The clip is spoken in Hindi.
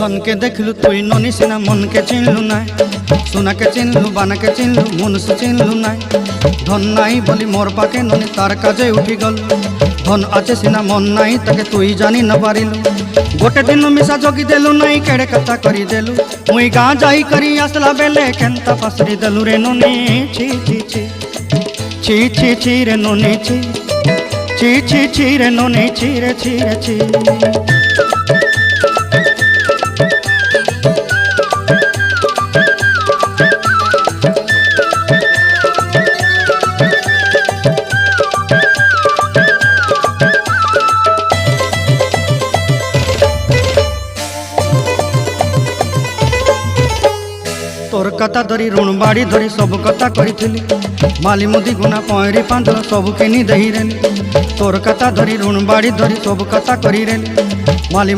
धन के देखलु तुई ननी सिना मन के चिन्हलु ना सोना के चिन्हलु बाना के चिन्हलु मनुष्य चिन्हलु ना धन नाई बोली मोर पाके ननी तार काजे उठी गल धन आचे सिना मन नाई ताके तुई जानी न पारिलु गोटे दिन मिसा जगी देलु नाई केड़े कथा करी देलु मुई गाँ जाई करी आसला बेले केंता फासरी देलु रे ननी छी छी छी छी छी छी रे ननी छी छी छी छी रे ननी छी रे छी रे छी। तोर कथा धरी ऋण बाड़ी धरी सब कथा करी माली मुदी गुना पहरी पांदर सब किनी दही रेली तोर कथा धरी ऋण बाड़ी धरी सब कथा करी रेली माली